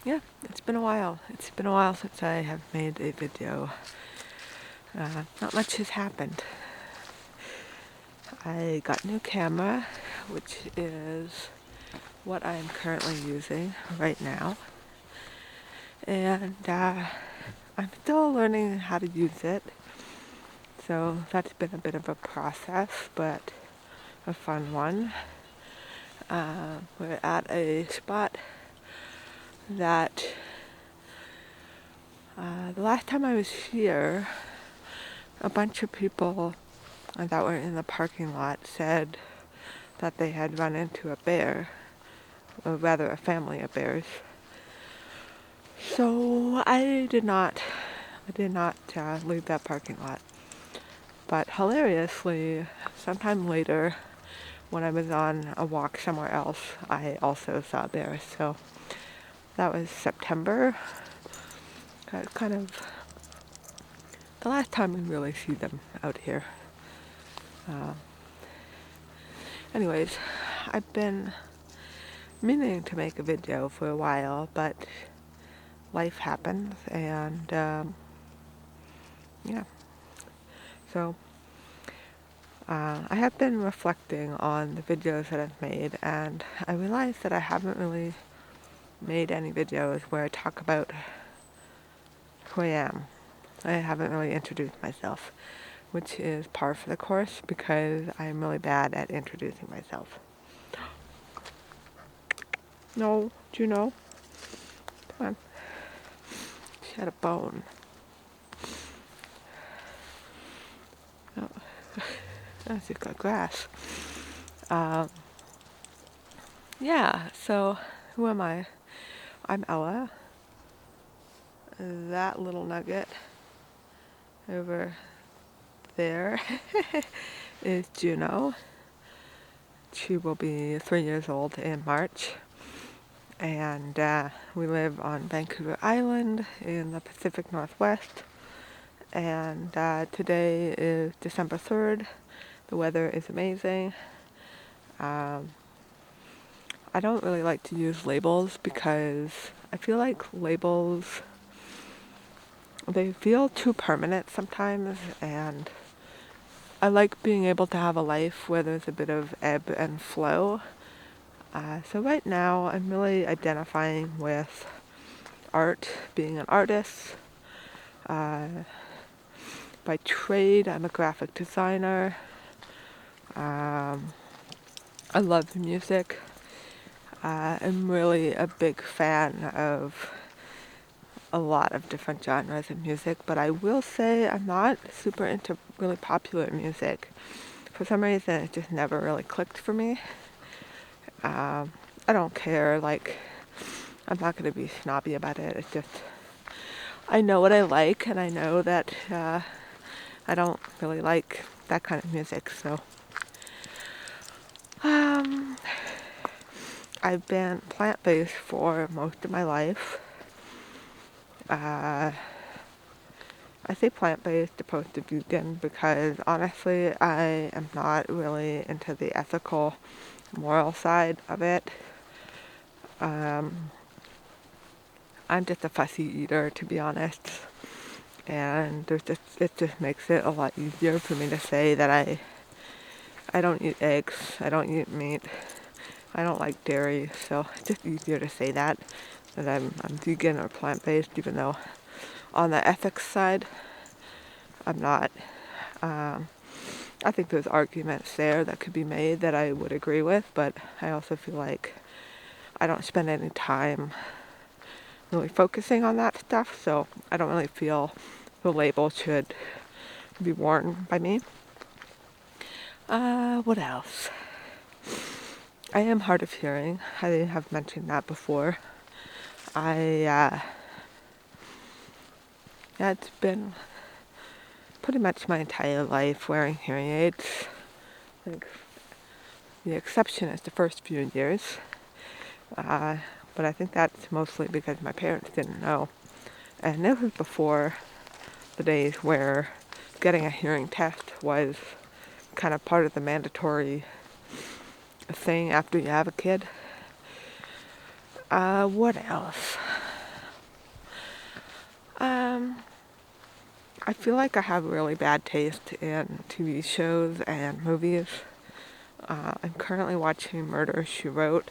Yeah, it's been a while. It's been a while since I have made a video. Not much has happened. I got a new camera, which is what I'm currently using right now. And I'm still learning how to use it. So that's been a bit of a process, but a fun one. We're at a spot that the last time I was here, a bunch of people that were in the parking lot said that they had run into a bear, or rather a family of bears. So I did not leave that parking lot. But hilariously, sometime later, when I was on a walk somewhere else, I also saw bears. So that was September. Kind of the last time we really see them out here. Anyways, I've been meaning to make a video for a while, but life happens, and yeah. So I have been reflecting on the videos that I've made, and I realized that I haven't really made any videos where I talk about who I am. I haven't really introduced myself, which is par for the course because I'm really bad at introducing myself. No, do you know? Come on. She had a bone. Oh, she's got grass. Yeah, so who am I? I'm Ella. That little nugget over there is Juno. She will be 3 years old in March. And we live on Vancouver Island in the Pacific Northwest. And today is December 3rd. The weather is amazing. I don't really like to use labels because I feel like labels, they feel too permanent sometimes, and I like being able to have a life where there's a bit of ebb and flow. So right now I'm really identifying with art, being an artist. By trade, I'm a graphic designer. I love music. I'm really a big fan of a lot of different genres of music, but I will say I'm not super into really popular music. For some reason, it just never really clicked for me. I don't care, like, I'm not going to be snobby about it. It's just, I know what I like, and I know that I don't really like that kind of music, so. I've been plant-based for most of my life. I say plant-based opposed to vegan because honestly I am not really into the ethical, moral side of it. I'm just a fussy eater, to be honest, and it just makes it a lot easier for me to say that I don't eat eggs, I don't eat meat, I don't like dairy, so it's just easier to say that I'm vegan or plant-based, even though on the ethics side, I'm not. I think there's arguments there that could be made that I would agree with, but I also feel like I don't spend any time really focusing on that stuff, so I don't really feel the label should be worn by me. What else? I am hard of hearing. I have mentioned that before. Yeah, it's been pretty much my entire life wearing hearing aids. Like, the exception is the first few years. But I think that's mostly because my parents didn't know. And this was before the days where getting a hearing test was kind of part of the mandatory thing after you have a kid. What else? I feel like I have really bad taste in TV shows and movies. I'm currently watching Murder, She Wrote,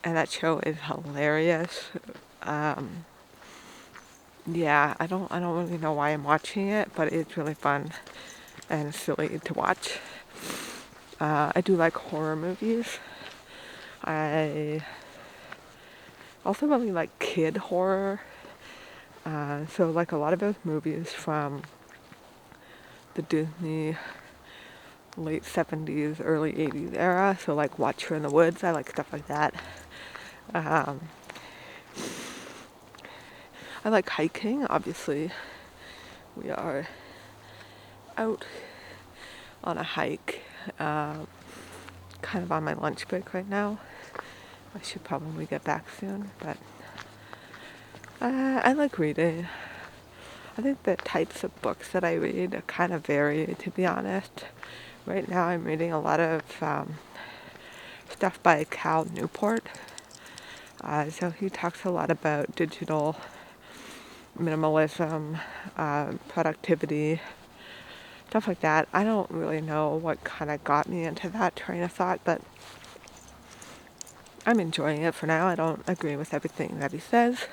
and that show is hilarious. Yeah, I don't really know why I'm watching it, but it's really fun and silly to watch. I do like horror movies. I also really like kid horror. So like a lot of those movies from the Disney late 70s, early 80s era. So like Watch Her in the Woods, I like stuff like that. I like hiking, obviously. We are out on a hike, kind of on my lunch break right now. I should probably get back soon, but I like reading. I think the types of books that I read kind of vary, to be honest. Right now I'm reading a lot of stuff by Cal Newport. So he talks a lot about digital minimalism, productivity, stuff like that. I don't really know what kind of got me into that train of thought, but I'm enjoying it for now. I don't agree with everything that he says,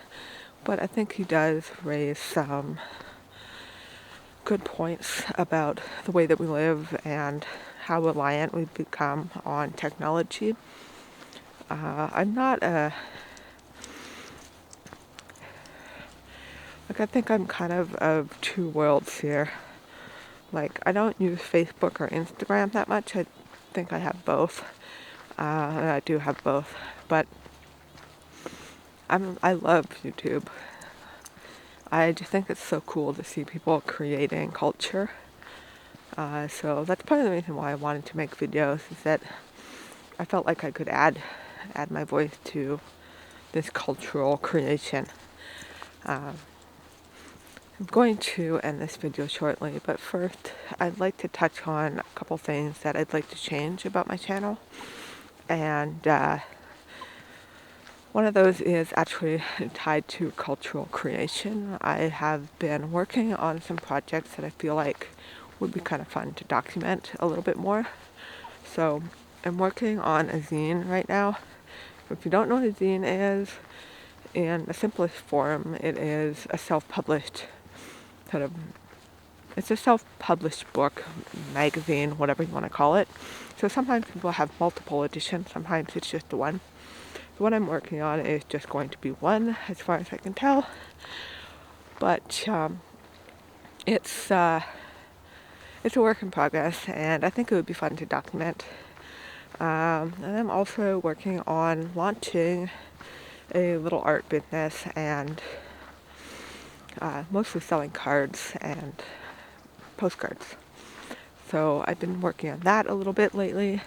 but I think he does raise some good points about the way that we live and how reliant we've become on technology. I'm not I think I'm kind of two worlds here. Like, I don't use Facebook or Instagram that much. I think I have both. And I do have both. But I love YouTube. I just think it's so cool to see people creating culture. So that's part of the reason why I wanted to make videos, is that I felt like I could add my voice to this cultural creation. I'm going to end this video shortly, but first I'd like to touch on a couple things that I'd like to change about my channel. And one of those is actually tied to cultural creation. I have been working on some projects that I feel like would be kind of fun to document a little bit more. So I'm working on a zine right now. If you don't know what a zine is, in the simplest form, it is a self-published it's a self-published book, magazine, whatever you want to call it. So sometimes people have multiple editions, sometimes it's just the one. The one I'm working on is just going to be one, as far as I can tell. But it's a work in progress, and I think it would be fun to document. And I'm also working on launching a little art business, and mostly selling cards and postcards. So I've been working on that a little bit lately.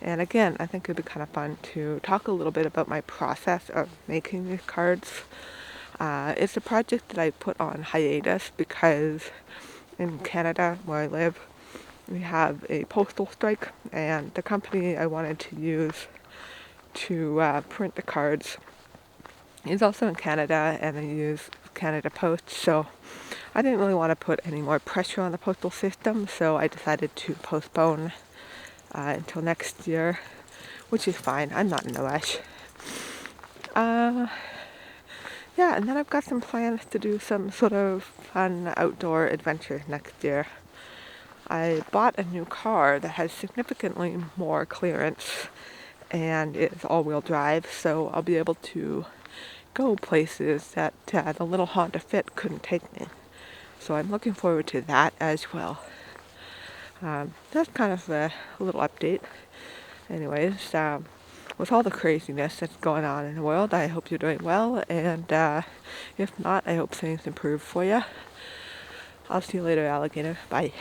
And again, I think it'd be kind of fun to talk a little bit about my process of making these cards. It's a project that I put on hiatus because in Canada, where I live, we have a postal strike, and the company I wanted to use to print the cards is also in Canada, and they use Canada Post, so I didn't really want to put any more pressure on the postal system, so I decided to postpone until next year, which is fine. I'm not in a rush. Yeah, and then I've got some plans to do some sort of fun outdoor adventures next year. I bought a new car that has significantly more clearance and it's all-wheel drive, so I'll be able to go places that the little Honda Fit couldn't take me. So I'm looking forward to that as well. That's kind of a little update. Anyways, with all the craziness that's going on in the world, I hope you're doing well, and if not, I hope things improve for you. I'll see you later, alligator. Bye.